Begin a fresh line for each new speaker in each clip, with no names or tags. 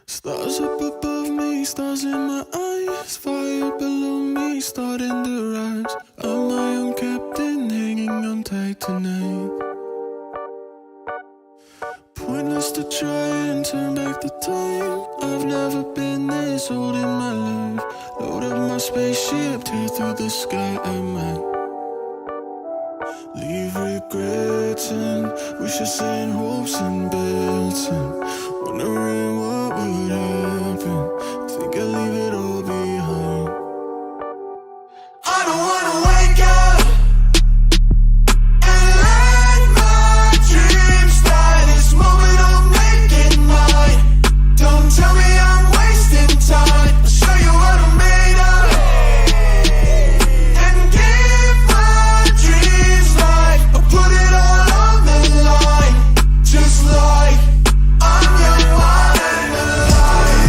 Stars up above me, stars in my eyes, fire below me, starting to rise. I'm my own captain, hanging on tight tonight. Pointless to try and turn back the time. I've never been this old in my life. Load up my spaceship, tear through the sky, I might leave regrets and wishes and hopes and bets and wondering what would happen. Think I'll leave it all behind. I don't wanna wake up and let my dreams die. This moment I'm making mine. Don't tell me I'm wasting time. I'll show you what I'm made of and give my dreams life. I'll put it all on the line, just like I'm young, wild and alive.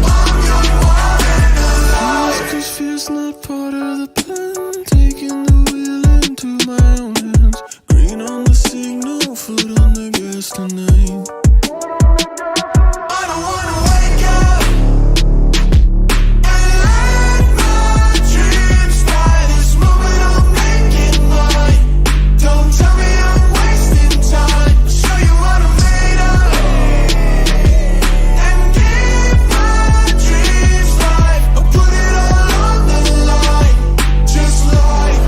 I'm young, wild and alive. 'Cause fear's not part of the plan. Taking the wheel into my own hands. Green on the signal, foot on the gas tonight. I don't wanna wake up and let my dreams die. This moment I'm making mine. Don't tell me I'm wasting time. I'll show you what I'm made of and give my dreams life. I'll put it all on the line, just like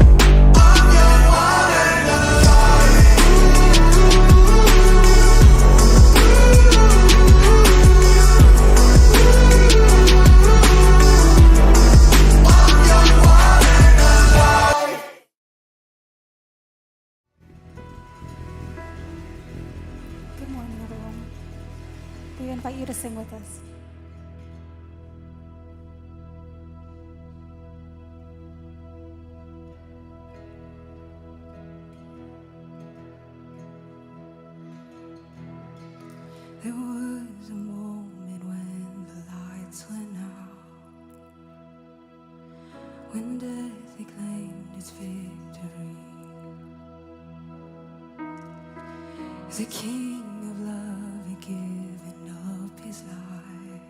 I'm young, wild and alive. I'm young, wild and alive.
Good morning, everyone. We invite you to sing with us.
There was a moment when the lights went out, when death claimed its victory. The King of Love had given up his life,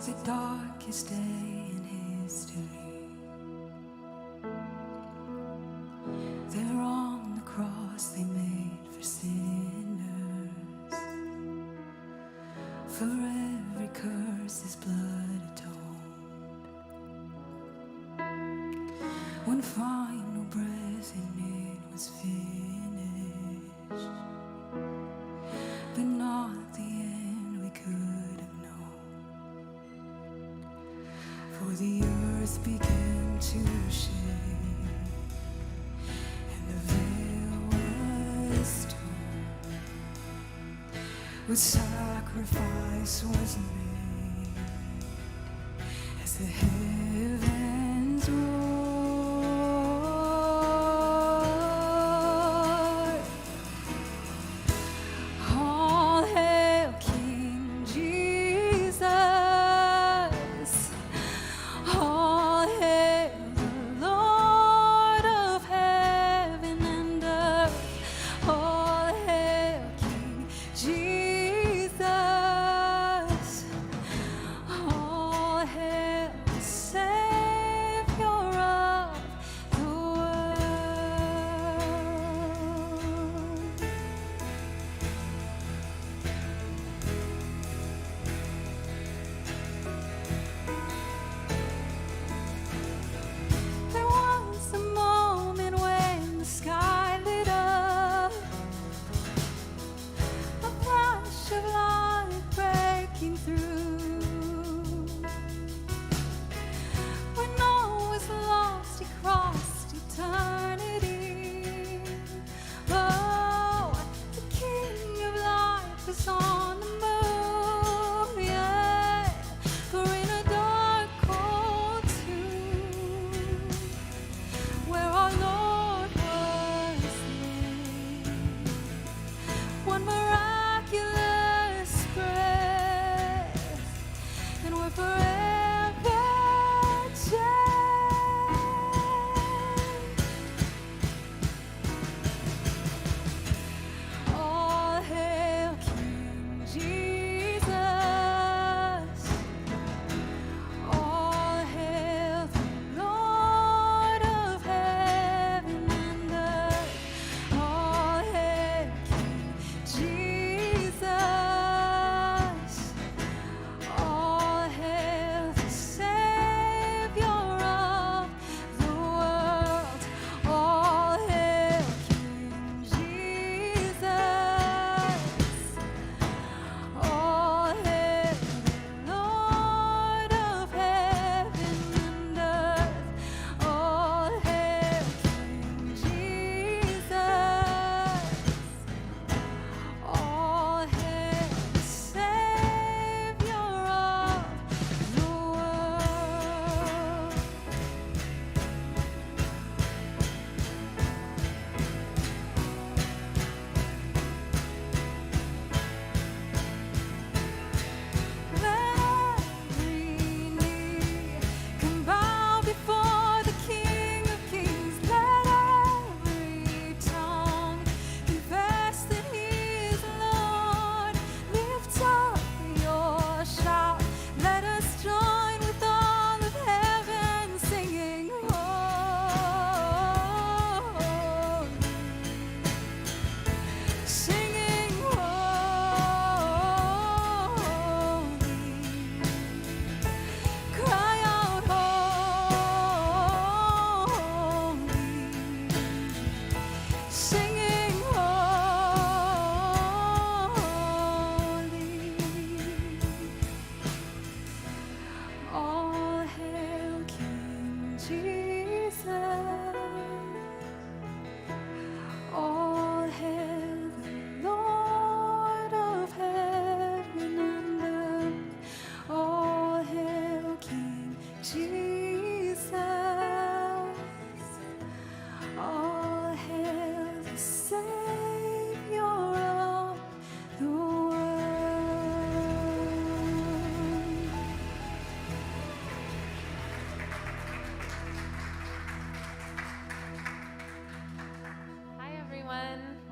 the darkest day in history. There on the cross they made for sinners. For every curse his blood atoned. One final breath and it was finished. But not the end we could have known. For the earth began to shake and the veil was torn. With sacrifice was made as the heavens roared. All hail King Jesus. All hail the Lord of heaven and earth. All hail King Jesus. All hail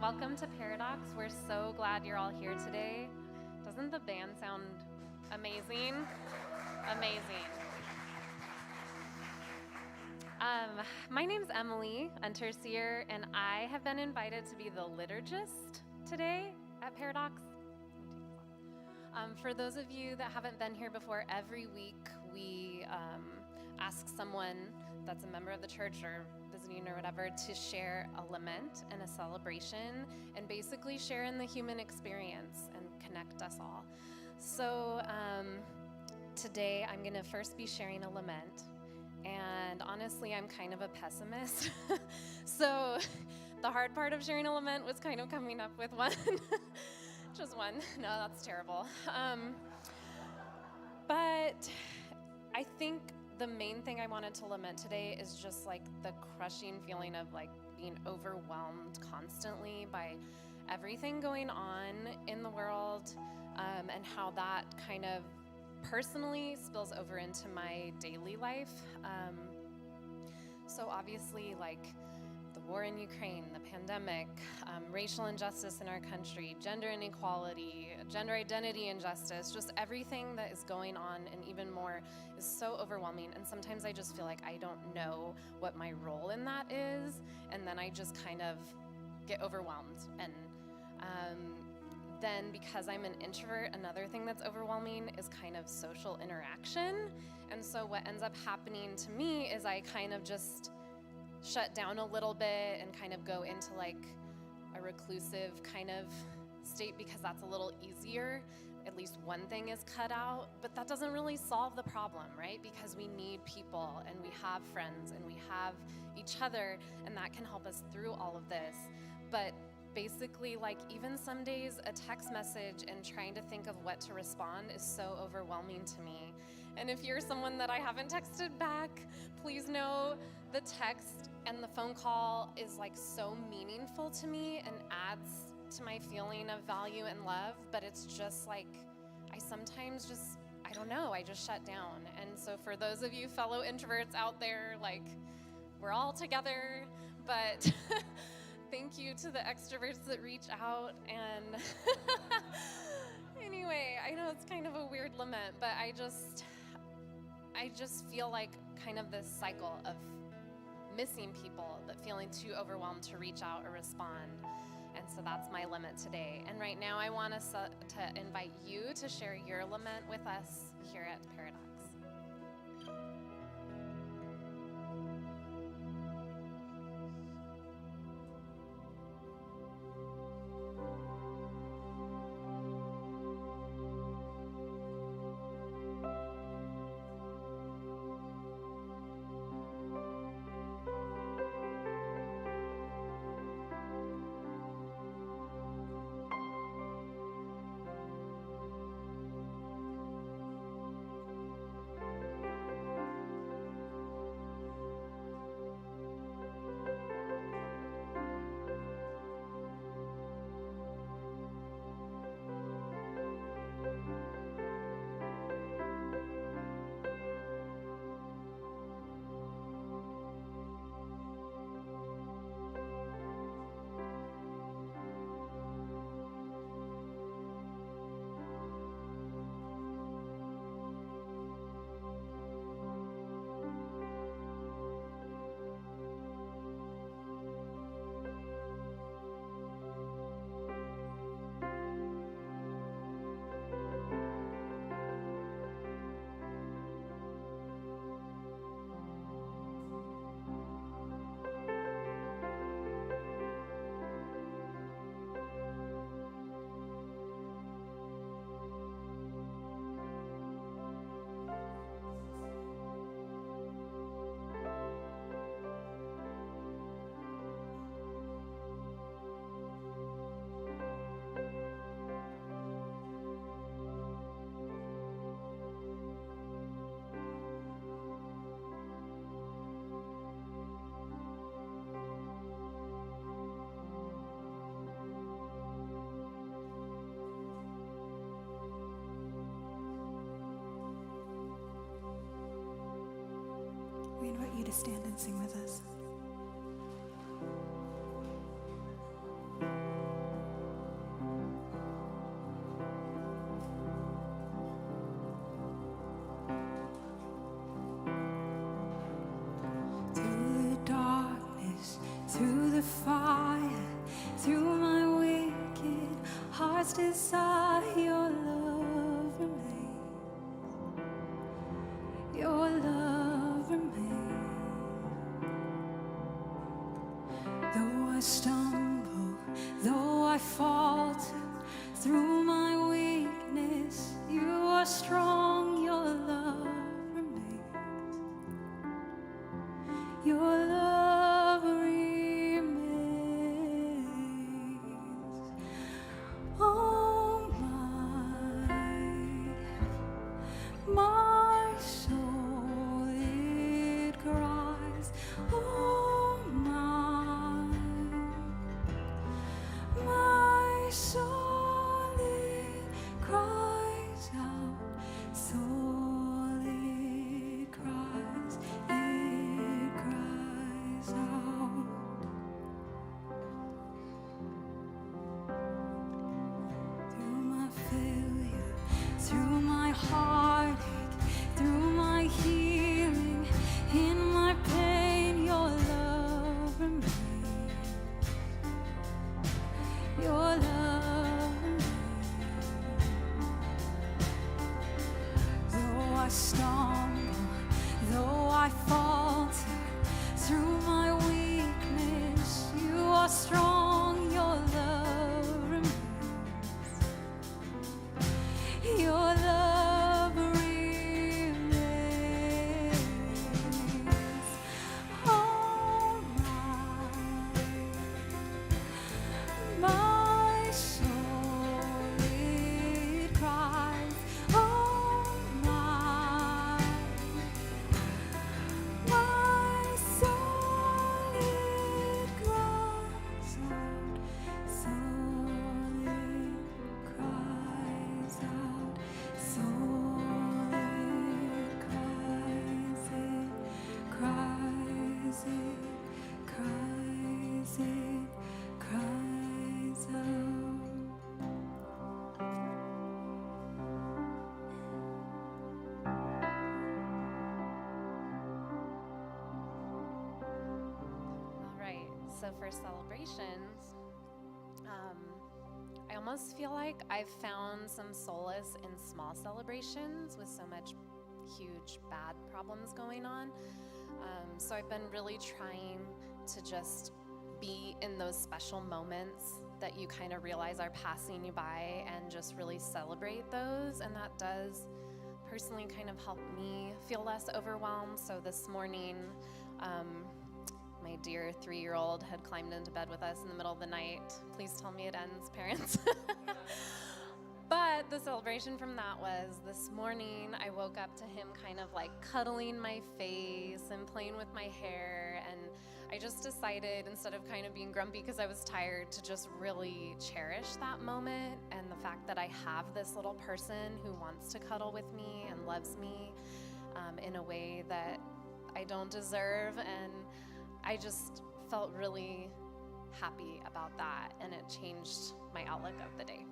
Welcome to Paradox. We're so glad you're all here today. Doesn't the band sound amazing? Amazing. My name's Emily, Unterseher, and I have been invited to be the liturgist today at Paradox. For those of you that haven't been here before, every week we ask someone that's a member of the church or visiting or whatever to share a lament and a celebration and basically share in the human experience and connect us all. So today I'm going to first be sharing a lament. And honestly, I'm kind of a pessimist. So the hard part of sharing a lament was kind of coming up with one. Just one. No, that's terrible. But I think the main thing I wanted to lament today is just like the crushing feeling of like being overwhelmed constantly by everything going on in the world, and how that kind of personally spills over into my daily life. So obviously, like the war in Ukraine, the pandemic, racial injustice in our country, gender inequality, gender identity injustice, just everything that is going on and even more is so overwhelming. And sometimes I just feel like I don't know what my role in that is. And then I just kind of get overwhelmed. And then because I'm an introvert, another thing that's overwhelming is kind of social interaction. And so what ends up happening to me is I kind of just shut down a little bit and kind of go into like a reclusive kind of state because that's a little easier. At least one thing is cut out, but that doesn't really solve the problem, right? Because we need people and we have friends and we have each other, and that can help us through all of this. But basically, like even some days a text message and trying to think of what to respond is so overwhelming to me. And if you're someone that I haven't texted back, please know the text and the phone call is like so meaningful to me and adds to my feeling of value and love, but it's just like, I sometimes just, I don't know, I just shut down. And so for those of you fellow introverts out there, like we're all together, but thank you to the extroverts that reach out. And anyway, I know it's kind of a weird lament, but I just feel like kind of this cycle of missing people, but feeling too overwhelmed to reach out or respond. And so that's my lament today. And right now I want us to invite you to share your lament with us here at Paradox.
We invite you to stand and sing with us. desire, your love remains. Your love remains. Though I stumble, though I falter, through my weakness, you are strong, your love remains. Your love remains. Oh my soul, it cries. Oh my soul, it cries out. Soul, it cries out. Through my failure, through my heartache, through my healing, in my pain, your love remains. Your love remains. Though I stumble, though I falter, through my weakness, you are strong, your love remains. Your love remains. Oh my soul, it cries. Oh my soul, it cries out. Soul, it cries out. Soul, it cries, it cries, it cries, it cries out.
All right, so for celebrations, I almost feel like I've found some solace in small celebrations with so much huge bad problems going on. So I've been really trying to just be in those special moments that you kind of realize are passing you by and just really celebrate those. And that does personally kind of help me feel less overwhelmed. So this morning, my dear 3-year-old had climbed into bed with us in the middle of the night. Please tell me it ends, parents. But the celebration from that was this morning, I woke up to him kind of like cuddling my face and playing with my hair. And I just decided, instead of kind of being grumpy because I was tired, to just really cherish that moment and the fact that I have this little person who wants to cuddle with me and loves me in a way that I don't deserve. And I just felt really happy about that, and it changed my outlook of the day.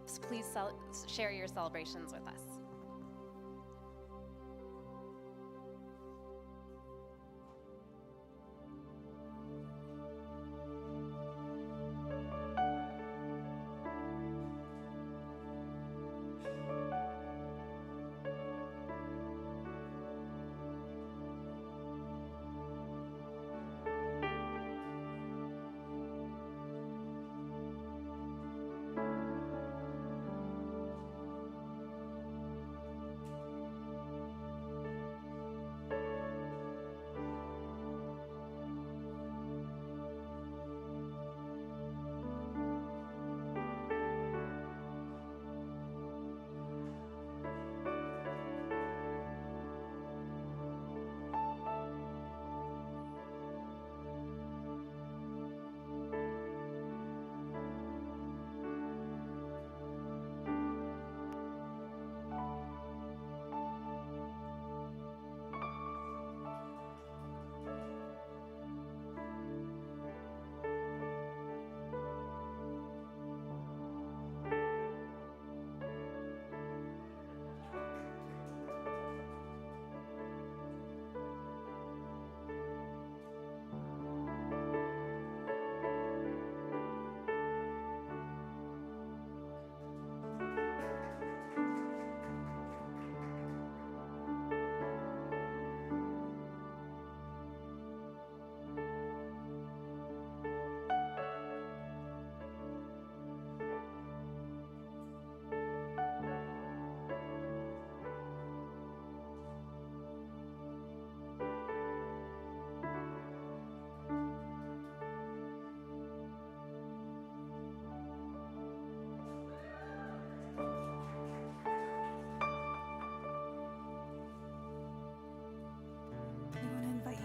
So please share your celebrations with us.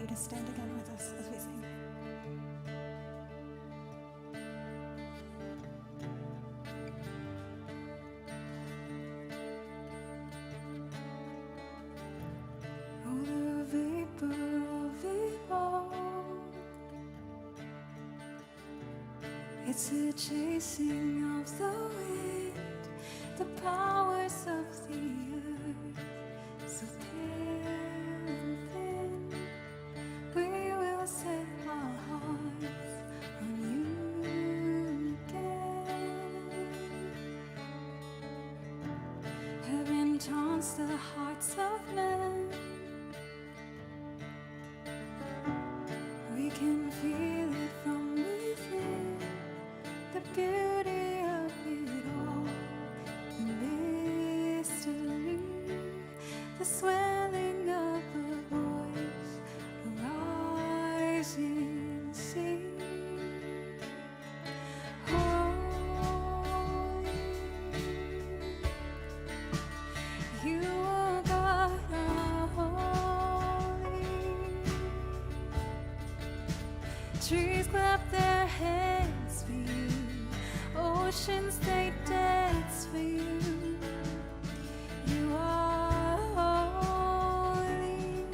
to stand again with us as we sing.
Oh, the vapor of it all. It's a chasing of the wind, the powers of the earth, so pale and thin. We will set our hearts on you again. Heaven taunts the hearts of men. We can feel it from within, the beauty of it all, the mystery, the swelling of a voice, a rising sea. Holy, you are God, holy. Trees clap their hands for you, oceans they dance for you. You are holy.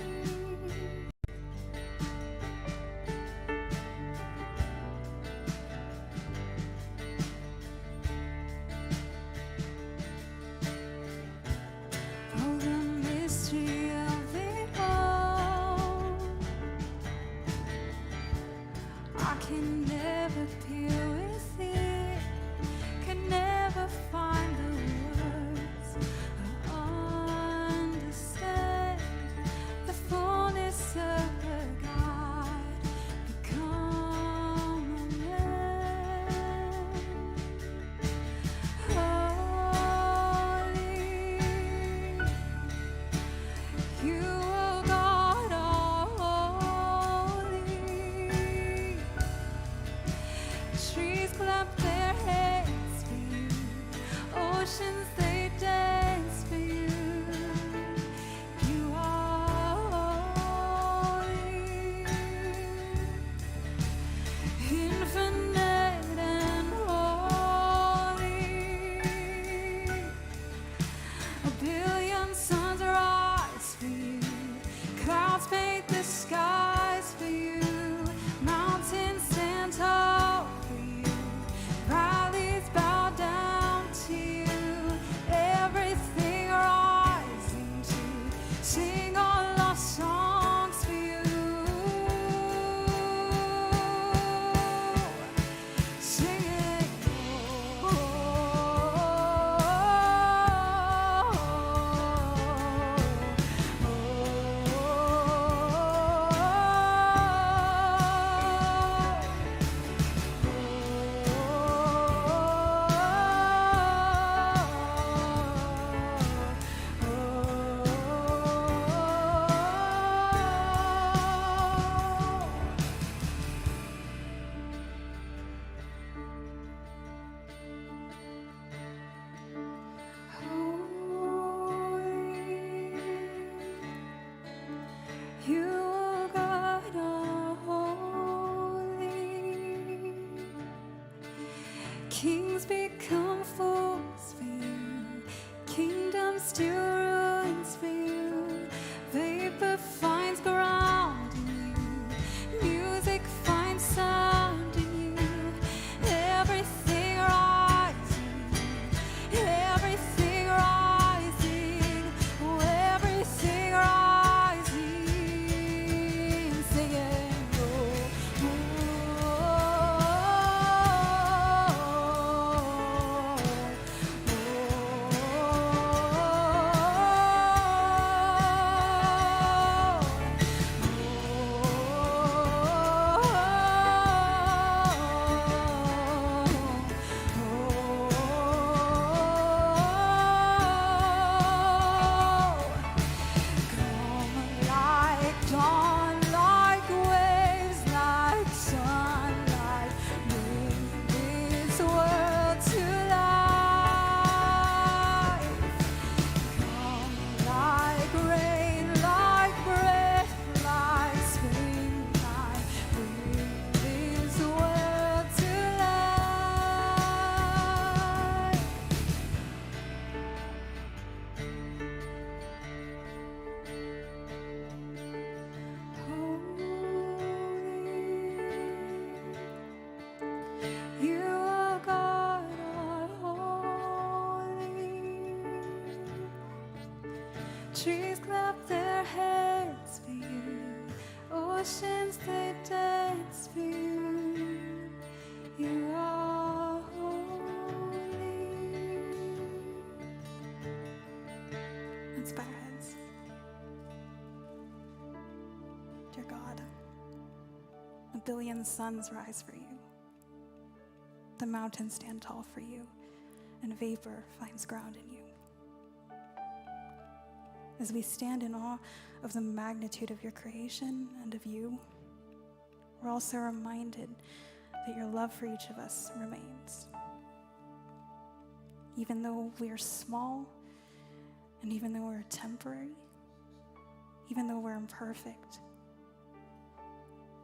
Oh, the mystery of it all. I can never peer with it, can never find the words or understand the fullness of the God become a man. Holy, you are God, holy. Trees clap their hands for you, oceans they dance for you. You are holy, infinite and holy. A billion suns rise for you, clouds paint the skies for you, mountains stand tall for you, valleys bow down to you, everything rising to sing all our songs for you. Singing, you are God, holy. Kings become fools for you, kingdoms still ruins for you. Vapor finds ground in you, music finds sound in you. Everything rising, everything rising, oh, everything rising, singing,
Let's bow our heads. Dear God, a billion suns rise for you. The mountains stand tall for you, and vapor finds ground in you. As we stand in awe of the magnitude of your creation and of you, we're also reminded that your love for each of us remains. Even though we are small, and even though we're temporary, even though we're imperfect,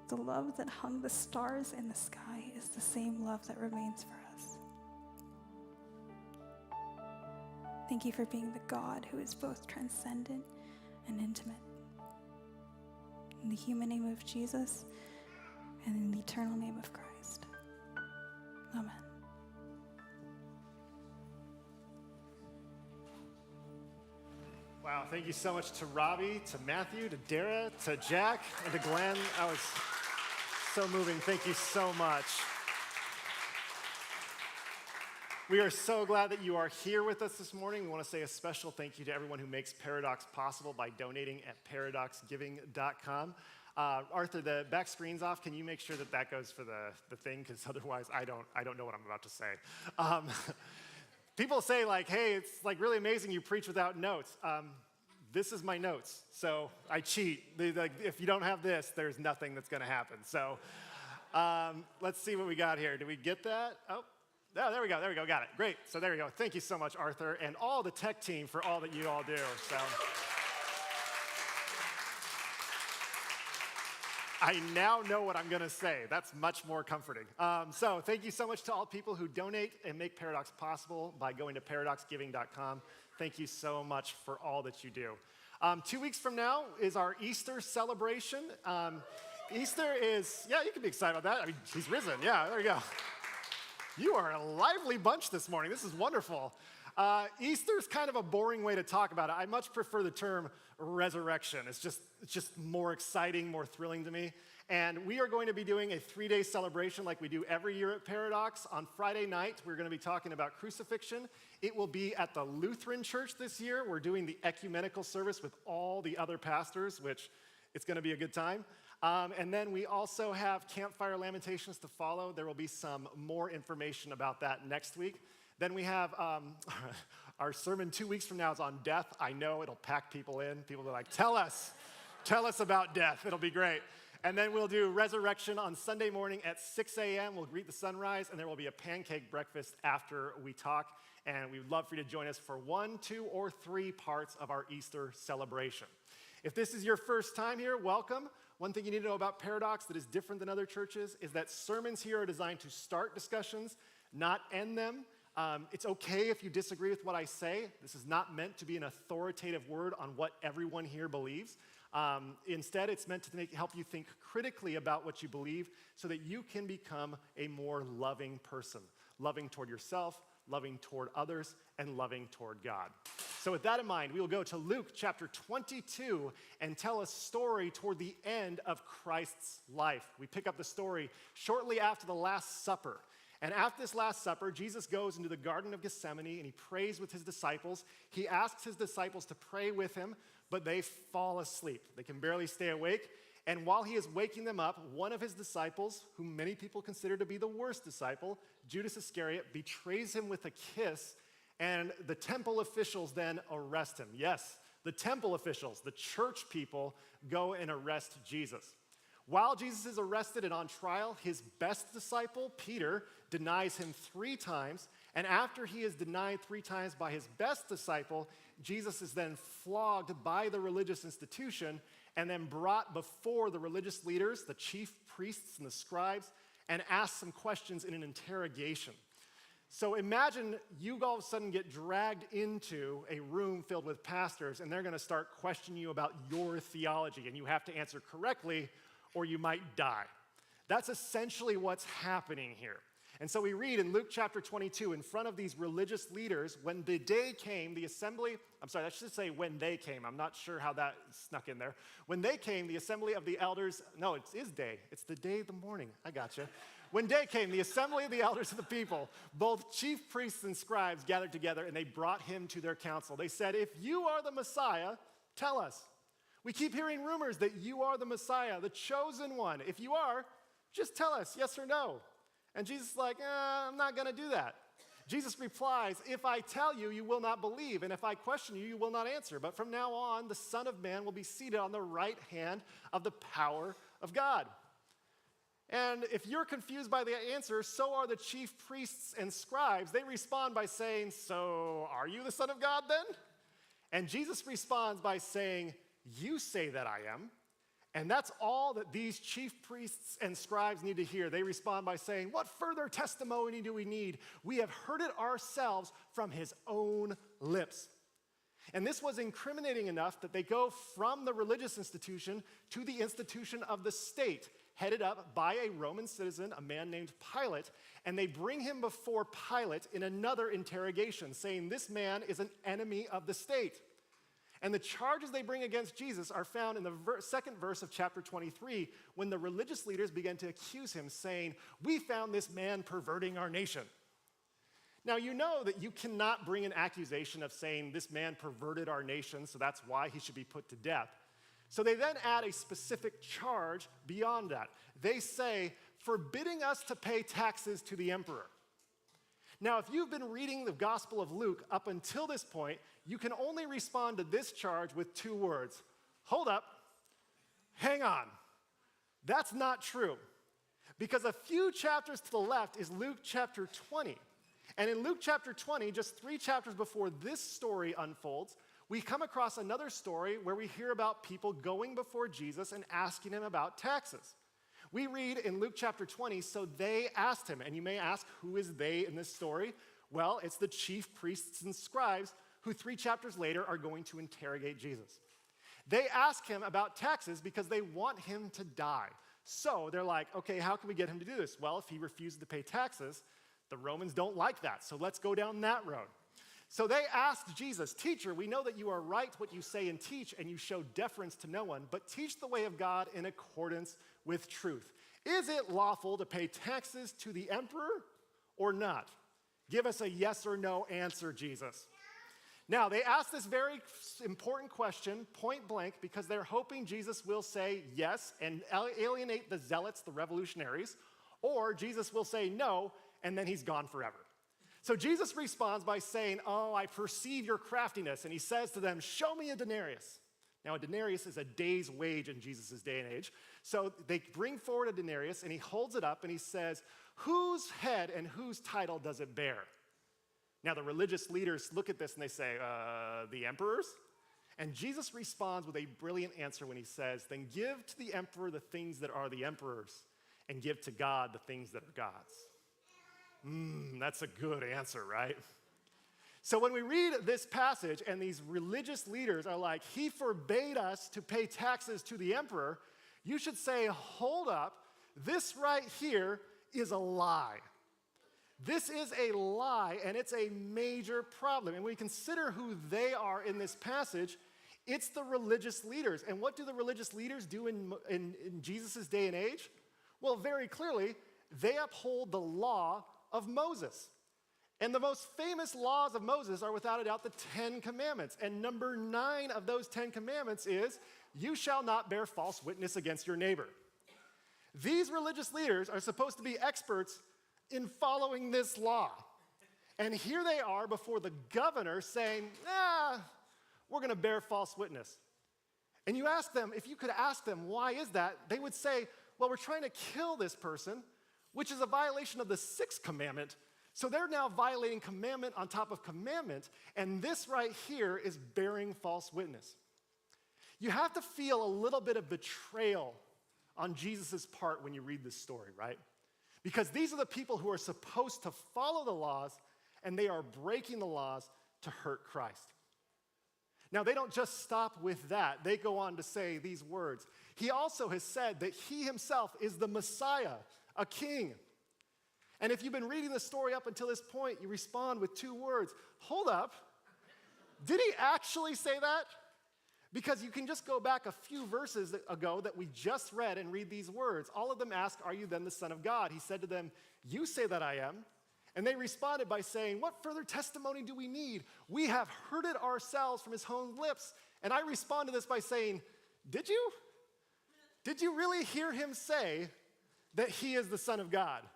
the love that hung the stars in the sky is the same love that remains for us. Thank you for being the God who is both transcendent and intimate. In the human name of Jesus and in the eternal name of Christ. Amen.
Wow, thank you so much to Robby, to Matthew, to Dara, to Jack, and to Glenn. That was so moving. Thank you so much. We are so glad that you are here with us this morning. We want to say a special thank you to everyone who makes Paradox possible by donating at paradoxgiving.com. Arthur, the back screen's off. Can you make sure that that goes for the thing? Because otherwise, I don't know what I'm about to say. People say like, hey, it's like really amazing you preach without notes. This is my notes, so I cheat. If you don't have this, there's nothing that's going to happen. So let's see what we got here. Do we get that? Oh, there we go, got it. Great, so there we go. Thank you so much, Arthur, and all the tech team for all that you all do. So I now know what I'm going to say. That's much more comforting. So thank you so much to all people who donate and make Paradox possible by going to paradoxgiving.com. Thank you so much for all that you do. 2 weeks from now is our Easter celebration. Easter is, yeah, you can be excited about that. I mean, he's risen. Yeah, there you go. You are a lively bunch this morning. This is wonderful. Easter's kind of a boring way to talk about it. I much prefer the term resurrection. It's just more exciting, more thrilling to me. And we are going to be doing a 3-day celebration like we do every year at Paradox. On Friday night, we're going to be talking about crucifixion. It will be at the Lutheran Church this year. We're doing the ecumenical service with all the other pastors, which it's going to be a good time. And then we also have Campfire Lamentations to follow. There will be some more information about that next week. Then we have our sermon 2 weeks from now is on death. I know it'll pack people in. People will be like, tell us about death. It'll be great. And then we'll do resurrection on Sunday morning at 6 a.m. We'll greet the sunrise, and there will be a pancake breakfast after we talk. And we would love for you to join us for 1, 2, or 3 parts of our Easter celebration. If this is your first time here, welcome. One thing you need to know about Paradox that is different than other churches is that sermons here are designed to start discussions, not end them. It's okay if you disagree with what I say. This is not meant to be an authoritative word on what everyone here believes. Instead, it's meant to help you think critically about what you believe so that you can become a more loving person, loving toward yourself, loving toward others, and loving toward God. So with that in mind, we will go to Luke chapter 22 and tell a story toward the end of Christ's life. We pick up the story shortly after the Last Supper. And after this Last Supper, Jesus goes into the Garden of Gethsemane and he prays with his disciples. He asks his disciples to pray with him, but they fall asleep. They can barely stay awake. And while he is waking them up, one of his disciples, whom many people consider to be the worst disciple, Judas Iscariot, betrays him with a kiss, and the temple officials then arrest him. Yes, the temple officials, the church people, go and arrest Jesus. While Jesus is arrested and on trial, his best disciple, Peter, denies him 3 times, and after he is denied 3 times by his best disciple, Jesus is then flogged by the religious institution and then brought before the religious leaders, the chief priests and the scribes, and asked some questions in an interrogation. So imagine you all of a sudden get dragged into a room filled with pastors, and they're going to start questioning you about your theology, and you have to answer correctly or you might die. That's essentially what's happening here. And so we read in Luke chapter 22, in front of these religious leaders, when the day came, the assembly, I'm sorry, I should say when they came. I'm not sure how that snuck in there. When they came, the assembly of the elders, no, it is day. It's the day of the morning. I gotcha. When day came, the assembly of the elders of the people, both chief priests and scribes gathered together, and they brought him to their council. They said, if you are the Messiah, tell us. We keep hearing rumors that you are the Messiah, the chosen one. If you are, just tell us, yes or no. And Jesus is like, I'm not going to do that. Jesus replies, if I tell you, you will not believe, and if I question you, you will not answer. But from now on, the Son of Man will be seated on the right hand of the power of God. And if you're confused by the answer, so are the chief priests and scribes. They respond by saying, so are you the Son of God then? And Jesus responds by saying, you say that I am. And that's all that these chief priests and scribes need to hear. They respond by saying, what further testimony do we need? We have heard it ourselves from his own lips. And this was incriminating enough that they go from the religious institution to the institution of the state, headed up by a Roman citizen, a man named Pilate, and they bring him before Pilate in another interrogation, saying this man is an enemy of the state. And the charges they bring against Jesus are found in the second verse of chapter 23, when the religious leaders began to accuse him, saying, we found this man perverting our nation. Now, you know that you cannot bring an accusation of saying this man perverted our nation, so that's why he should be put to death. So they then add a specific charge beyond that. They say, forbidding us to pay taxes to the emperor. Now, if you've been reading the Gospel of Luke up until this point, you can only respond to this charge with two words. Hold up, hang on. That's not true. Because a few chapters to the left is Luke chapter 20. And in Luke chapter 20, just 3 chapters before this story unfolds, we come across another story where we hear about people going before Jesus and asking him about taxes. We read in Luke chapter 20, so they asked him, and you may ask, who is they in this story? Well, it's the chief priests and scribes who 3 chapters later are going to interrogate Jesus. They ask him about taxes because they want him to die. So they're like, okay, how can we get him to do this? Well, if he refuses to pay taxes, the Romans don't like that, so let's go down that road. So they asked Jesus, teacher, we know that you are right what you say and teach, and you show deference to no one, but teach the way of God in accordance with truth. Is it lawful to pay taxes to the emperor or not? Give us a yes or no answer, Jesus. Now, they ask this very important question point blank because they're hoping Jesus will say yes and alienate the zealots, the revolutionaries, or Jesus will say no, and then he's gone forever. So Jesus responds by saying, oh, I perceive your craftiness. And he says to them, show me a denarius. Now, a denarius is a day's wage in Jesus' day and age. So they bring forward a denarius, and he holds it up, and he says, whose head and whose title does it bear? Now, the religious leaders look at this, and they say, the emperor's? And Jesus responds with a brilliant answer when he says, then give to the emperor the things that are the emperor's, and give to God the things that are God's. That's a good answer, right? So when we read this passage and these religious leaders are like, he forbade us to pay taxes to the emperor, you should say, hold up, this right here is a lie. This is a lie, and it's a major problem. And when we consider who they are in this passage, it's the religious leaders. And what do the religious leaders do in Jesus' day and age? Well, very clearly, they uphold the law of Moses. And the most famous laws of Moses are without a doubt the 10 Commandments. And number 9 of those 10 Commandments is, you shall not bear false witness against your neighbor. These religious leaders are supposed to be experts in following this law. And here they are before the governor saying, we're going to bear false witness. And you ask them, if you could ask them, why is that? They would say, well, we're trying to kill this person, which is a violation of the 6th commandment. So they're now violating commandment on top of commandment, and this right here is bearing false witness. You have to feel a little bit of betrayal on Jesus' part when you read this story, right? Because these are the people who are supposed to follow the laws, and they are breaking the laws to hurt Christ. Now, they don't just stop with that. They go on to say these words. He also has said that he himself is the Messiah, a king. And if you've been reading the story up until this point, you respond with 2 words. Hold up. Did he actually say that? Because you can just go back a few verses ago that we just read and read these words. All of them ask, "Are you then the Son of God?" He said to them, "You say that I am." And they responded by saying, "What further testimony do we need? We have heard it ourselves from his own lips." And I respond to this by saying, "Did you? Did you really hear him say that he is the Son of God?"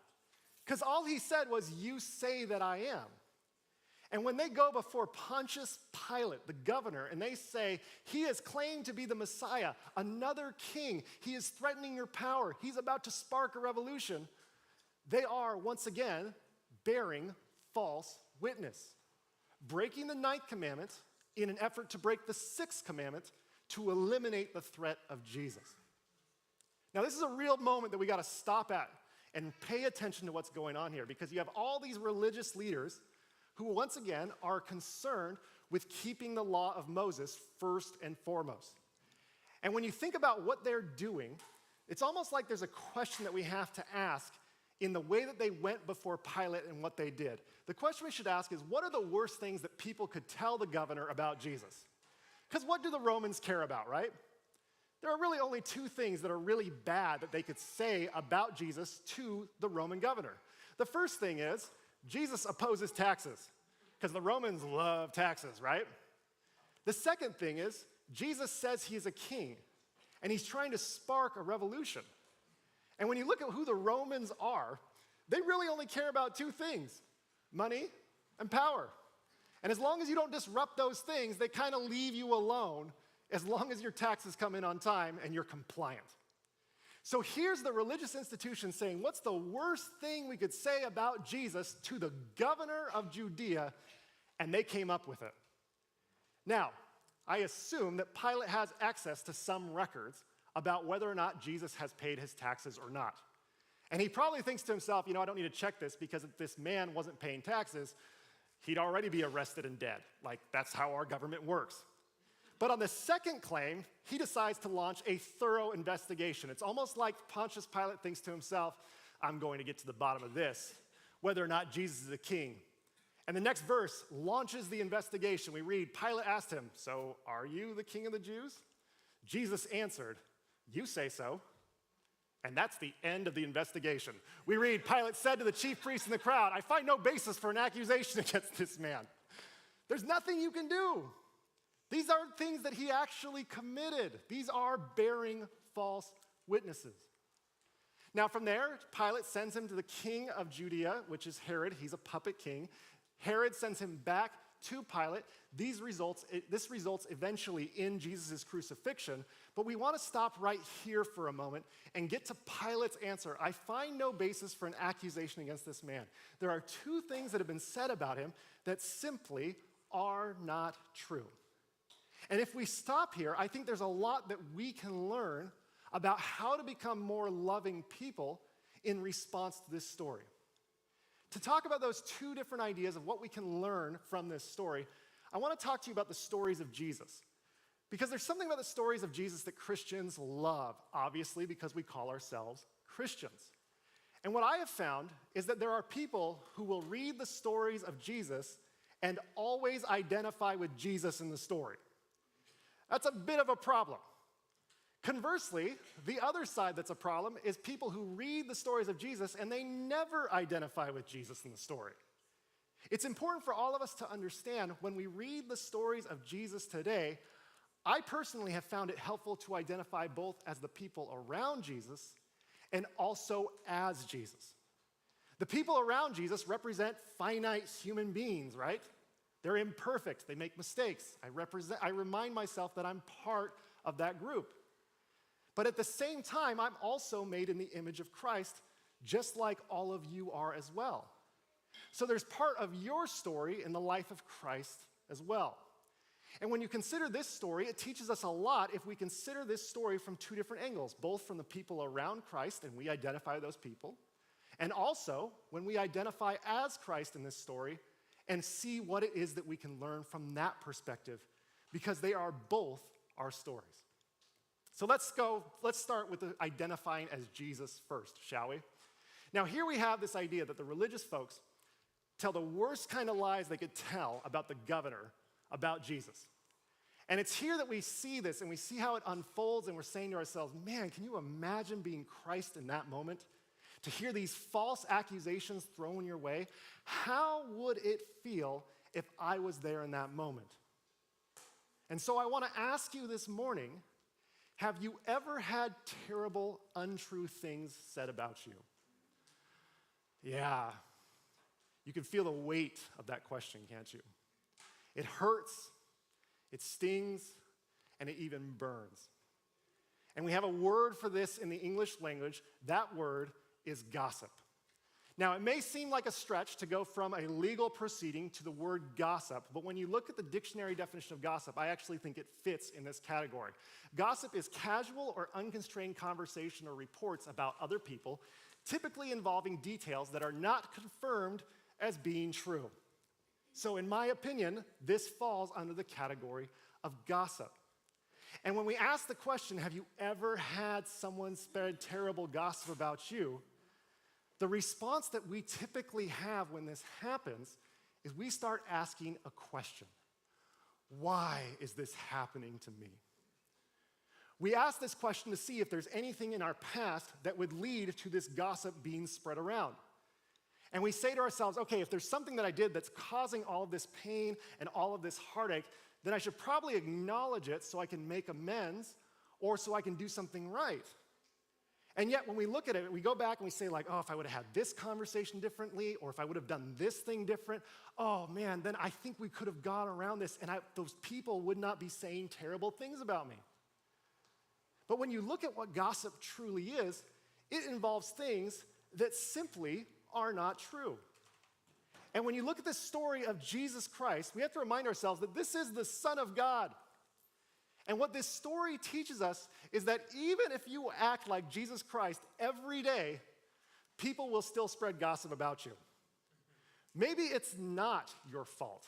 Because all he said was, "You say that I am." And when they go before Pontius Pilate, the governor, and they say, "He has claimed to be the Messiah, another king. He is threatening your power. He's about to spark a revolution," they are, once again, bearing false witness, breaking the 9th commandment in an effort to break the 6th commandment to eliminate the threat of Jesus. Now, this is a real moment that we got to stop at and pay attention to what's going on here, because you have all these religious leaders who, once again, are concerned with keeping the law of Moses first and foremost. And when you think about what they're doing, it's almost like there's a question that we have to ask in the way that they went before Pilate and what they did. The question we should ask is, what are the worst things that people could tell the governor about Jesus? Because what do the Romans care about, right? There are really only 2 things that are really bad that they could say about Jesus to the Roman governor. The first thing is, Jesus opposes taxes, because the Romans love taxes, right? The second thing is, Jesus says he's a king, and he's trying to spark a revolution. And when you look at who the Romans are, they really only care about 2 things: money and power. And as long as you don't disrupt those things, they kind of leave you alone, as long as your taxes come in on time and you're compliant. So here's the religious institution saying, what's the worst thing we could say about Jesus to the governor of Judea? And they came up with it. Now, I assume that Pilate has access to some records about whether or not Jesus has paid his taxes or not. And he probably thinks to himself, I don't need to check this, because if this man wasn't paying taxes, he'd already be arrested and dead. Like, that's how our government works. But on the second claim, he decides to launch a thorough investigation. It's almost like Pontius Pilate thinks to himself, I'm going to get to the bottom of this, whether or not Jesus is a king. And the next verse launches the investigation. We read, Pilate asked him, "So are you the king of the Jews?" Jesus answered, "You say so." And that's the end of the investigation. We read, Pilate said to the chief priests in the crowd, "I find no basis for an accusation against this man." There's nothing you can do. These aren't things that he actually committed. These are bearing false witnesses. Now from there, Pilate sends him to the king of Judea, which is Herod. He's a puppet king. Herod sends him back to Pilate. This results eventually in Jesus' crucifixion. But we want to stop right here for a moment and get to Pilate's answer. I find no basis for an accusation against this man. There are 2 things that have been said about him that simply are not true. And if we stop here, I think there's a lot that we can learn about how to become more loving people in response to this story. To talk about those 2 different ideas of what we can learn from this story, I want to talk to you about the stories of Jesus. Because there's something about the stories of Jesus that Christians love, obviously, because we call ourselves Christians. And what I have found is that there are people who will read the stories of Jesus and always identify with Jesus in the story. That's a bit of a problem. Conversely, the other side that's a problem is people who read the stories of Jesus and they never identify with Jesus in the story. It's important for all of us to understand when we read the stories of Jesus today, I personally have found it helpful to identify both as the people around Jesus and also as Jesus. The people around Jesus represent finite human beings, right? They're imperfect, they make mistakes. I remind myself that I'm part of that group. But at the same time, I'm also made in the image of Christ, just like all of you are as well. So there's part of your story in the life of Christ as well. And when you consider this story, it teaches us a lot if we consider this story from 2 different angles, both from the people around Christ, and we identify those people, and also when we identify as Christ in this story, and see what it is that we can learn from that perspective, because they are both our stories. So let's start with the identifying as Jesus first, shall we? Now, here we have this idea that the religious folks tell the worst kind of lies they could tell about the governor, about Jesus. And it's here that we see this and we see how it unfolds, and we're saying to ourselves, man, can you imagine being Christ in that moment? To hear these false accusations thrown your way? How would it feel if I was there in that moment? And so I want to ask you this morning, have you ever had terrible, untrue things said about you? Yeah, you can feel the weight of that question, can't you? It hurts, it stings, and it even burns. And we have a word for this in the English language. That word is gossip. Now, it may seem like a stretch to go from a legal proceeding to the word gossip, but when you look at the dictionary definition of gossip, I actually think it fits in this category. Gossip is casual or unconstrained conversation or reports about other people, typically involving details that are not confirmed as being true. So in my opinion, this falls under the category of gossip. And when we ask the question, have you ever had someone spread terrible gossip about you? The response that we typically have when this happens is we start asking a question. Why is this happening to me? We ask this question to see if there's anything in our past that would lead to this gossip being spread around. And we say to ourselves, okay, if there's something that I did that's causing all of this pain and all of this heartache, then I should probably acknowledge it so I can make amends or so I can do something right. And yet when we look at it, we go back and we say like, oh, if I would have had this conversation differently, or if I would have done this thing different, oh man, then I think we could have gone around this and those people would not be saying terrible things about me. But when you look at what gossip truly is, it involves things that simply are not true. And when you look at the story of Jesus Christ, we have to remind ourselves that this is the Son of God. And what this story teaches us is that even if you act like Jesus Christ every day, people will still spread gossip about you. Maybe it's not your fault.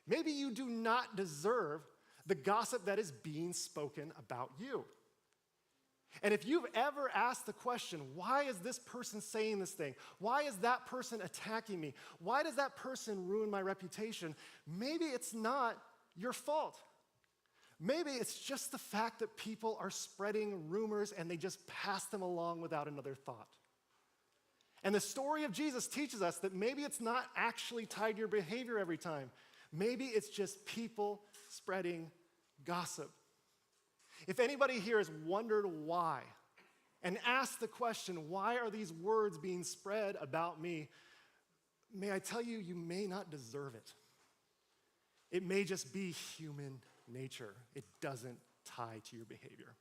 Maybe you do not deserve the gossip that is being spoken about you. And if you've ever asked the question, why is this person saying this thing? Why is that person attacking me? Why does that person ruin my reputation? Maybe it's not your fault. Maybe it's just the fact that people are spreading rumors and they just pass them along without another thought. And the story of Jesus teaches us that maybe it's not actually tied to your behavior every time. Maybe it's just people spreading gossip. If anybody here has wondered why and asked the question, why are these words being spread about me? May I tell you, you may not deserve it. It may just be human nature. It doesn't tie to your behavior.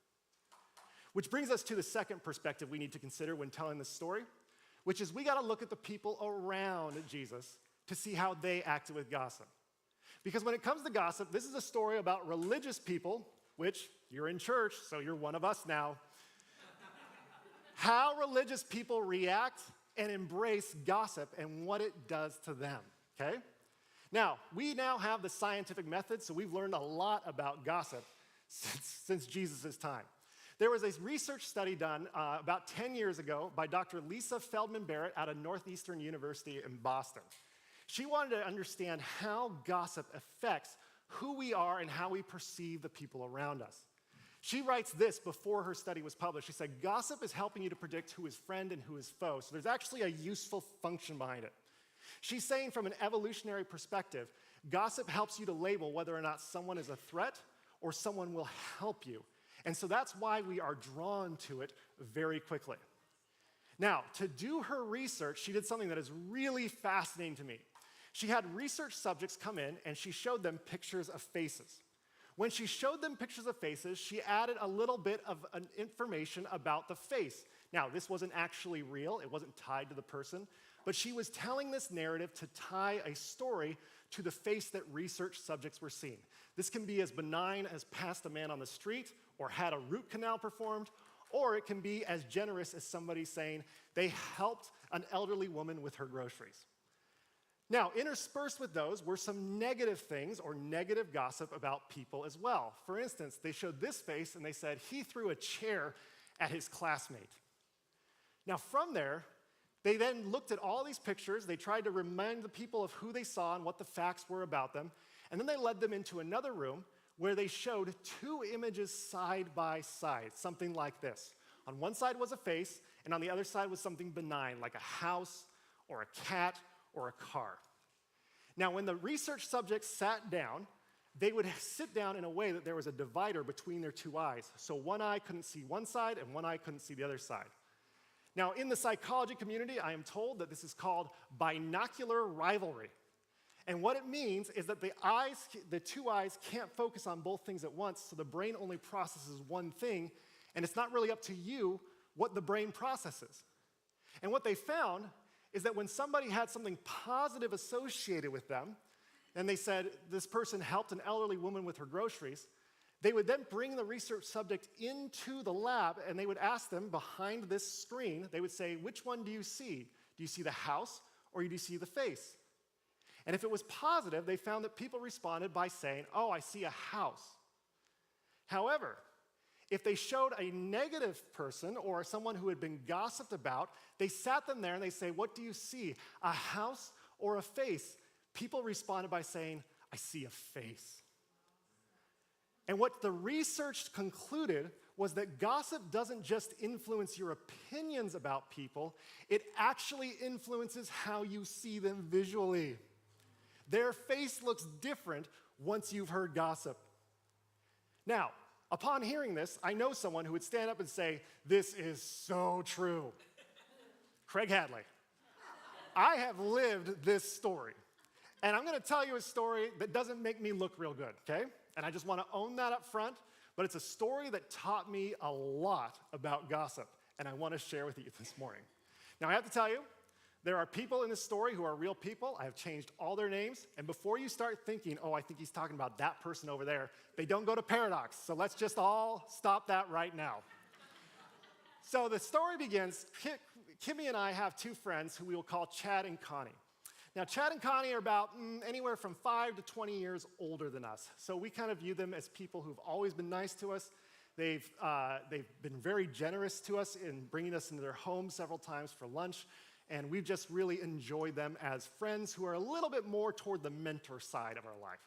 Which brings us to the second perspective we need to consider when telling this story, which is we got to look at the people around Jesus to see how they acted with gossip. Because when it comes to gossip, this is a story about religious people, which you're in church, so you're one of us now. How religious people react and embrace gossip and what it does to them, okay? Now, we now have the scientific method, so we've learned a lot about gossip since Jesus' time. There was a research study done about 10 years ago by Dr. Lisa Feldman Barrett out of Northeastern University in Boston. She wanted to understand how gossip affects who we are and how we perceive the people around us. She writes this before her study was published. She said, gossip is helping you to predict who is friend and who is foe. So there's actually a useful function behind it. She's saying from an evolutionary perspective, gossip helps you to label whether or not someone is a threat or someone will help you. And so that's why we are drawn to it very quickly. Now, to do her research, she did something that is really fascinating to me. She had research subjects come in and she showed them pictures of faces. When she showed them pictures of faces, she added a little bit of information about the face. Now, this wasn't actually real, it wasn't tied to the person, but she was telling this narrative to tie a story to the face that research subjects were seeing. This can be as benign as passed a man on the street or had a root canal performed, or it can be as generous as somebody saying they helped an elderly woman with her groceries. Now, interspersed with those were some negative things or negative gossip about people as well. For instance, they showed this face and they said, he threw a chair at his classmate. Now, from there, They then looked at all these pictures. They tried to remind the people of who they saw and what the facts were about them. And then they led them into another room where they showed two images side by side, something like this. On one side was a face, and on the other side was something benign, like a house or a cat or a car. Now, when the research subjects sat down, they would sit down in a way that there was a divider between their two eyes. So one eye couldn't see one side, and one eye couldn't see the other side. Now, in the psychology community, I am told that this is called binocular rivalry. And what it means is that the two eyes can't focus on both things at once, so the brain only processes one thing, and it's not really up to you what the brain processes. And what they found is that when somebody had something positive associated with them, and they said this person helped an elderly woman with her groceries, they would then bring the research subject into the lab, and they would ask them behind this screen, they would say, which one do you see? Do you see the house, or do you see the face? And if it was positive, they found that people responded by saying, oh, I see a house. However, if they showed a negative person or someone who had been gossiped about, they sat them there and they say, what do you see, a house or a face? People responded by saying, I see a face. And what the research concluded was that gossip doesn't just influence your opinions about people, it actually influences how you see them visually. Their face looks different once you've heard gossip. Now, upon hearing this, I know someone who would stand up and say, this is so true. Craig Hadley. I have lived this story. And I'm going to tell you a story that doesn't make me look real good, okay? And I just want to own that up front, but it's a story that taught me a lot about gossip, and I want to share with you this morning. Now, I have to tell you, there are people in this story who are real people. I have changed all their names, and before you start thinking, oh, I think he's talking about that person over there, they don't go to Paradox, so let's just all stop that right now. So the story begins, Kimmy and I have two friends who we will call Chad and Connie. Now, Chad and Connie are about anywhere from 5 to 20 years older than us. So we kind of view them as people who've always been nice to us. They've been very generous to us in bringing us into their home several times for lunch. And we've just really enjoyed them as friends who are a little bit more toward the mentor side of our life.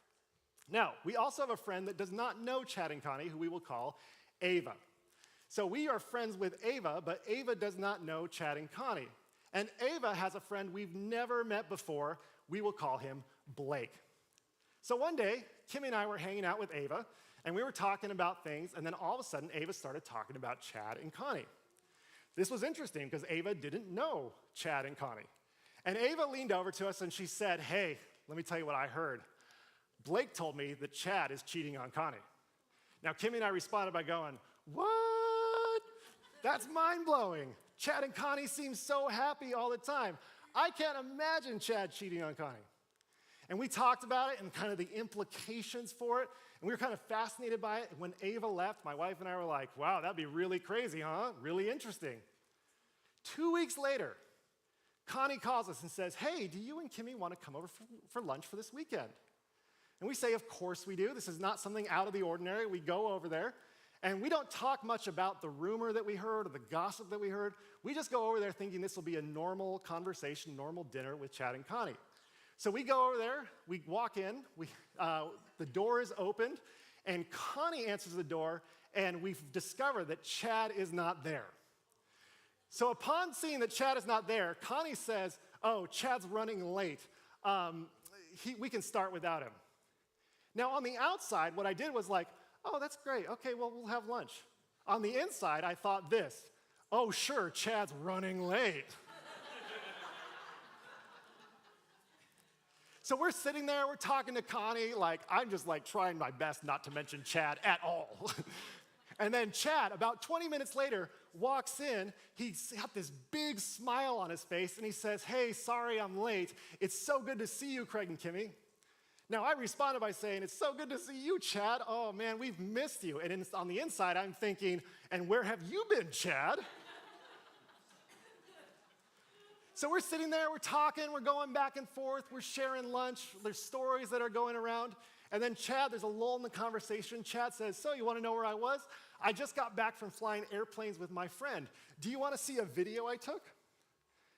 Now, we also have a friend that does not know Chad and Connie, who we will call Ava. So we are friends with Ava, but Ava does not know Chad and Connie. And Ava has a friend we've never met before. We will call him Blake. So one day, Kimmy and I were hanging out with Ava, and we were talking about things, and then all of a sudden, Ava started talking about Chad and Connie. This was interesting because Ava didn't know Chad and Connie. And Ava leaned over to us and she said, hey, let me tell you what I heard. Blake told me that Chad is cheating on Connie. Now, Kimmy and I responded by going, what? That's mind-blowing. Chad and Connie seem so happy all the time. I can't imagine Chad cheating on Connie. And we talked about it and kind of the implications for it, and we were kind of fascinated by it. When Ava left, my wife and I were like, wow, that'd be really crazy, huh? Really interesting. 2 weeks later, Connie calls us and says, hey, do you and Kimmy want to come over for lunch for this weekend? And we say, of course we do. This is not something out of the ordinary. We go over there. And we don't talk much about the rumor that we heard or the gossip that we heard. We just go over there thinking this will be a normal conversation, normal dinner with Chad and Connie. So we go over there, we walk in, the door is opened, and Connie answers the door, and we've discovered that Chad is not there. So upon seeing that Chad is not there, Connie says, oh, Chad's running late. We can start without him. Now on the outside, what I did was like, oh, that's great. Okay, well, we'll have lunch. On the inside, I thought this. Oh, sure, Chad's running late. So we're sitting there, we're talking to Connie, like, I'm just like trying my best not to mention Chad at all. And then Chad, about 20 minutes later, walks in. He's got this big smile on his face, and he says, hey, sorry I'm late. It's so good to see you, Craig and Kimmy. Now, I responded by saying, it's so good to see you, Chad. Oh, man, we've missed you. And on the inside, I'm thinking, and where have you been, Chad? So we're sitting there, we're talking, we're going back and forth, we're sharing lunch, there's stories that are going around. And then Chad, there's a lull in the conversation. Chad says, so you want to know where I was? I just got back from flying airplanes with my friend. Do you want to see a video I took?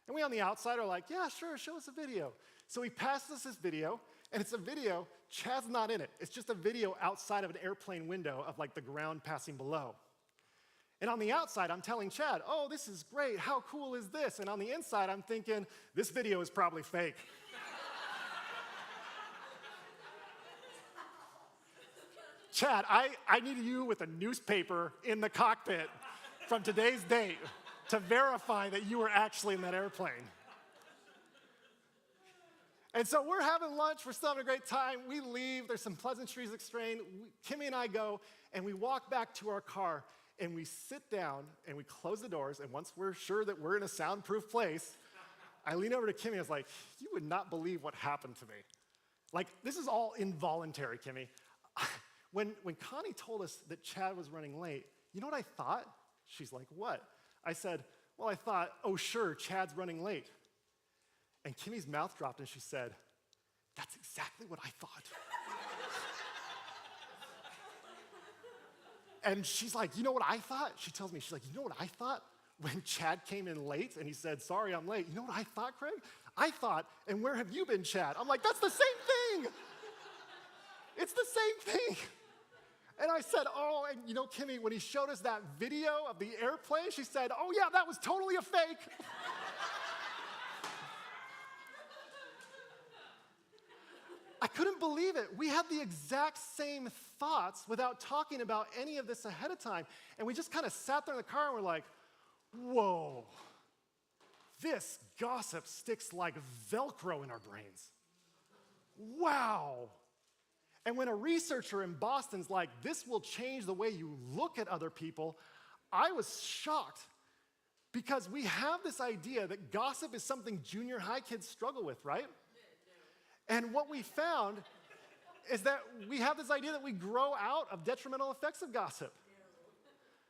And we on the outside are like, yeah, sure, show us a video. So he passes us this video, and it's a video, Chad's not in it. It's just a video outside of an airplane window of like the ground passing below. And on the outside, I'm telling Chad, oh, this is great, how cool is this? And on the inside, I'm thinking, this video is probably fake. Chad, I need you with a newspaper in the cockpit from today's date to verify that you were actually in that airplane. And so we're having lunch, we're still having a great time, we leave, there's some pleasantries exchanged, Kimmy and I go, and we walk back to our car, and we sit down, and we close the doors, and once we're sure that we're in a soundproof place, I lean over to Kimmy and I was like, you would not believe what happened to me. Like, this is all involuntary, Kimmy. When Connie told us that Chad was running late, you know what I thought? She's like, what? I said, well, I thought, oh, sure, Chad's running late. And Kimmy's mouth dropped and she said, that's exactly what I thought. And she's like, you know what I thought? She tells me, she's like, you know what I thought? When Chad came in late and he said, sorry, I'm late. You know what I thought, Craig? I thought, and where have you been, Chad? I'm like, that's the same thing. It's the same thing. And I said, oh, and you know, Kimmy, when he showed us that video of the airplane, she said, oh yeah, that was totally a fake. I couldn't believe it. We had the exact same thoughts without talking about any of this ahead of time. And we just kind of sat there in the car and we're like, whoa, this gossip sticks like Velcro in our brains. Wow. And when a researcher in Boston's like, this will change the way you look at other people, I was shocked because we have this idea that gossip is something junior high kids struggle with, right? And what we found is that we have this idea that we grow out of detrimental effects of gossip.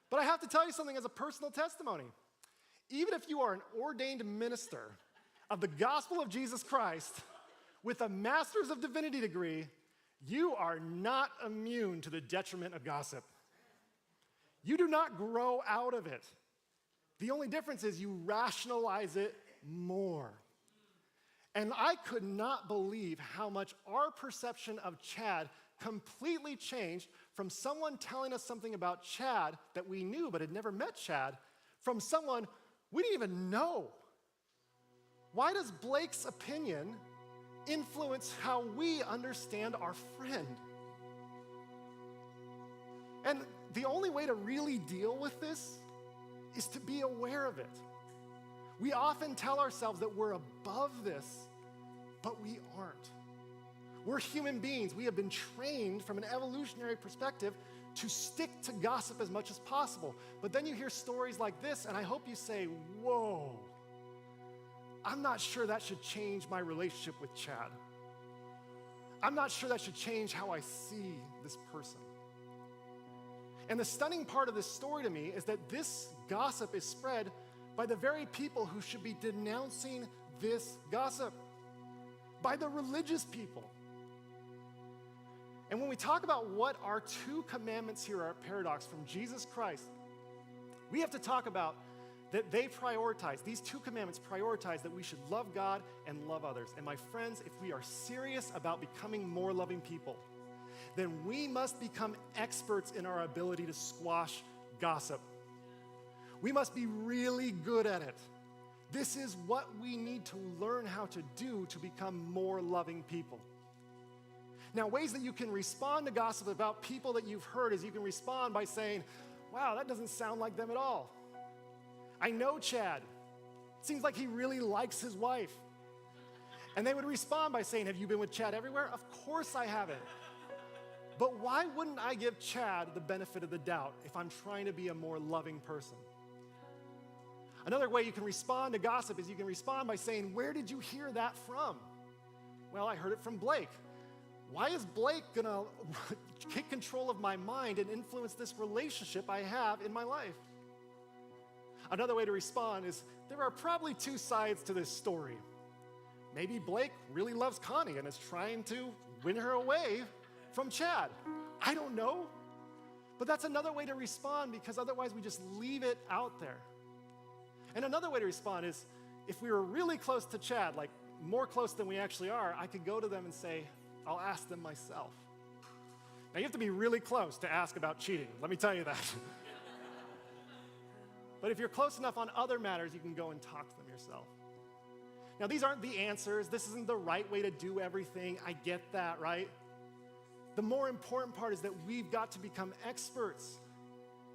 But I have to tell you something as a personal testimony. Even if you are an ordained minister of the gospel of Jesus Christ with a master's of divinity degree, you are not immune to the detriment of gossip. You do not grow out of it. The only difference is you rationalize it more. And I could not believe how much our perception of Chad completely changed from someone telling us something about Chad that we knew but had never met Chad, from someone we didn't even know. Why does Blake's opinion influence how we understand our friend? And the only way to really deal with this is to be aware of it. We often tell ourselves that we're above this, but we aren't. We're human beings. We have been trained from an evolutionary perspective to stick to gossip as much as possible. But then you hear stories like this, and I hope you say, whoa, I'm not sure that should change my relationship with Chad. I'm not sure that should change how I see this person. And the stunning part of this story to me is that this gossip is spread by the very people who should be denouncing this gossip, by the religious people. And when we talk about what our two commandments here are at Paradox from Jesus Christ, we have to talk about that they prioritize, these two commandments prioritize that we should love God and love others. And my friends, if we are serious about becoming more loving people, then we must become experts in our ability to squash gossip. We must be really good at it. This is what we need to learn how to do to become more loving people. Now, ways that you can respond to gossip about people that you've heard is you can respond by saying, wow, that doesn't sound like them at all. I know Chad. It seems like he really likes his wife. And they would respond by saying, have you been with Chad everywhere? Of course I haven't. But why wouldn't I give Chad the benefit of the doubt if I'm trying to be a more loving person? Another way you can respond to gossip is you can respond by saying, where did you hear that from? Well, I heard it from Blake. Why is Blake gonna take control of my mind and influence this relationship I have in my life? Another way to respond is, there are probably two sides to this story. Maybe Blake really loves Connie and is trying to win her away from Chad. I don't know. But that's another way to respond, because otherwise we just leave it out there. And another way to respond is, if we were really close to Chad, like more close than we actually are, I could go to them and say, I'll ask them myself. Now, you have to be really close to ask about cheating. Let me tell you that. But if you're close enough on other matters, you can go and talk to them yourself. Now, these aren't the answers. This isn't the right way to do everything. I get that, right? The more important part is that we've got to become experts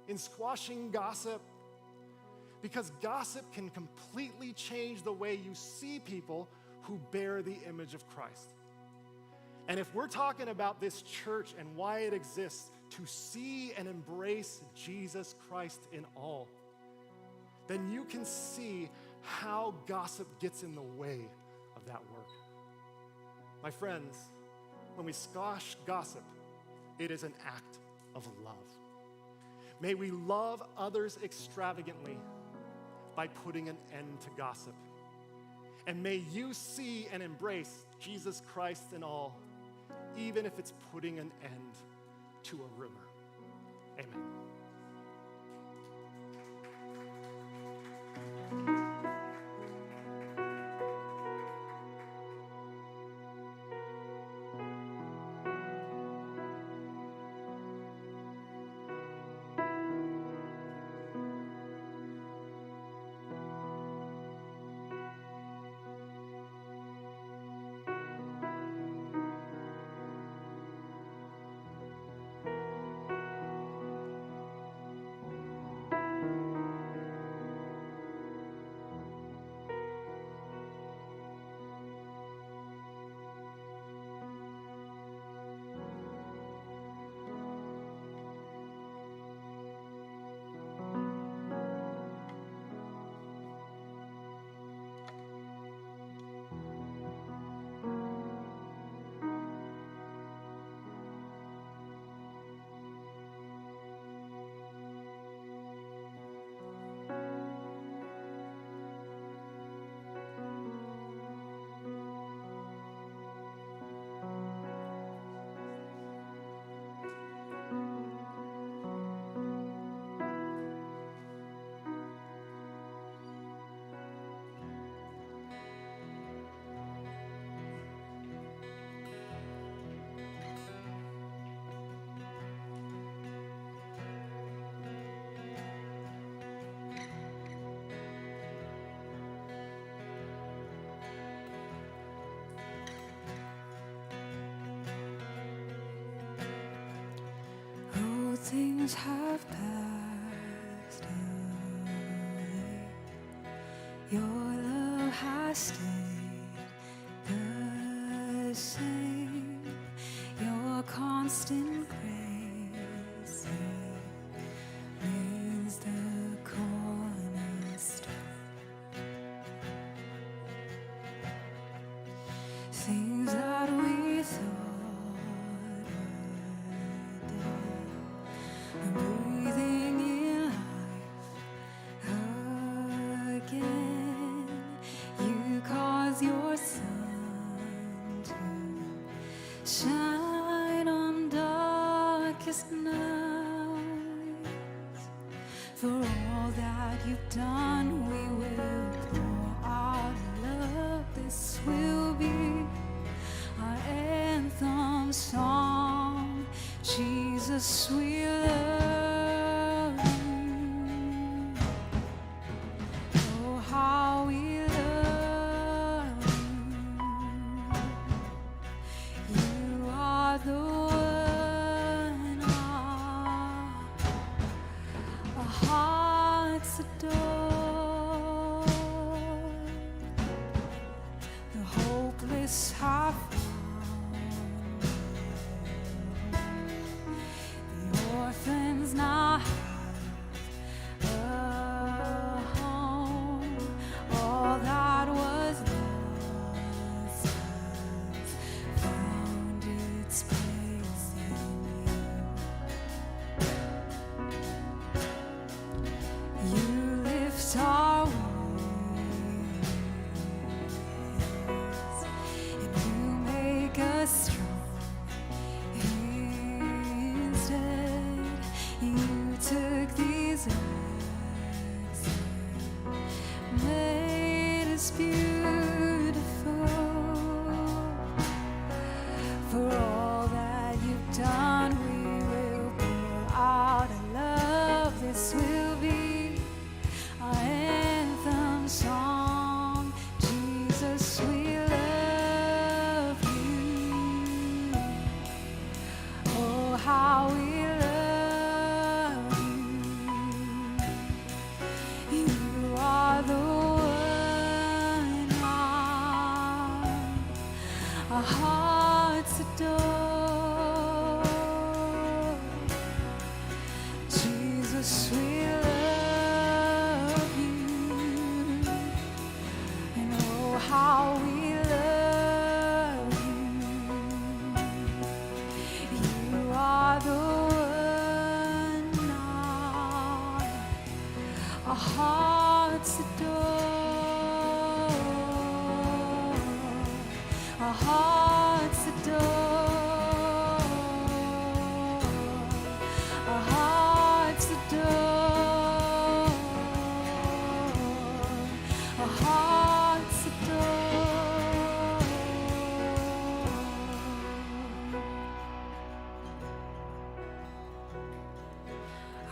in squashing gossip, because gossip can completely change the way you see people who bear the image of Christ. And if we're talking about this church and why it exists, to see and embrace Jesus Christ in all, then you can see how gossip gets in the way of that work. My friends, when we squash gossip, it is an act of love. May we love others extravagantly by putting an end to gossip. And may you see and embrace Jesus Christ in all, even if it's putting an end to a rumor. Amen.
Things have passed away. Your love has stayed the same. Your constant grace remains the cornerstone. Things that we thought breathing in life again. You cause your sun to shine on darkest nights. For all that you've done, we will pour out love. This will be our anthem song. Jesus, we love you. Oh, how we love you. You are the one our hearts adore. The hopeless have orphans now have a home. All that was lost has found its place in you. You lift our wings, and you make us strong. You took these rags and made us hearts adore. Jesus, we love you, and oh, how we love you. You are the one our hearts adore. Our hearts adore. Our hearts adore. Our hearts adore.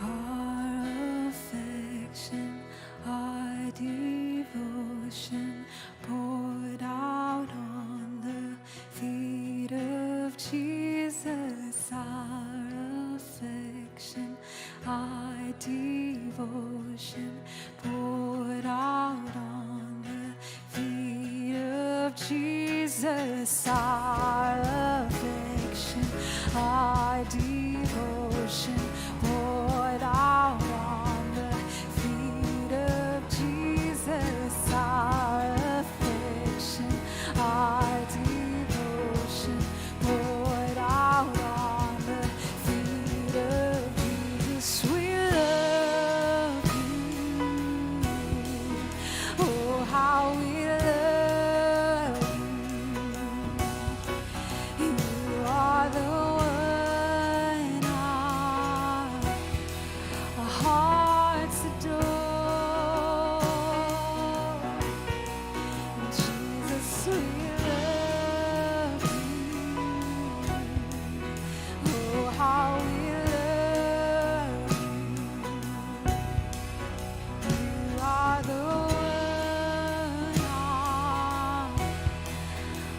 Our affection, our devotion poured out on the feet of Jesus. Our affection, our devotion poured out on the feet of Jesus. Our affection, our devotion poured out on the feet of Jesus. Our affection, our devotion poured out on the feet of Jesus. We love you. Oh, how we love you. You are the one our hearts adore. Jesus, we love you. Oh, how we love you. You are the one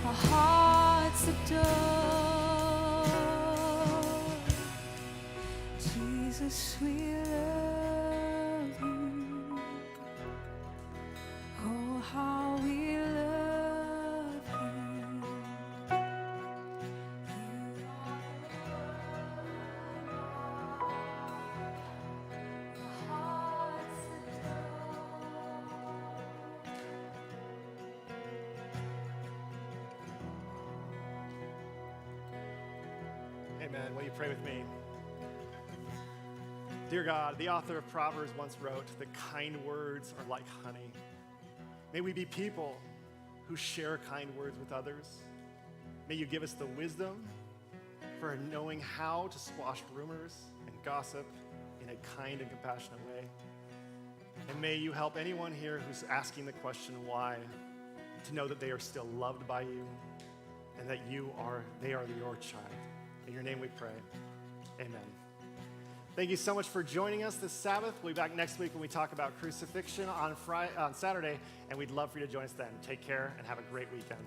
our hearts adore. Jesus, we love you. Oh, how we love you. You are our hearts
Amen. Will you pray with me? Dear God, the author of Proverbs once wrote, "The kind words are like honey." May we be people who share kind words with others. May you give us the wisdom for knowing how to squash rumors and gossip in a kind and compassionate way. And may you help anyone here who's asking the question why to know that they are still loved by you and that they are your child. In your name we pray. Amen. Thank you so much for joining us this Sabbath. We'll be back next week when we talk about crucifixion on Saturday, and we'd love for you to join us then. Take care and have a great weekend.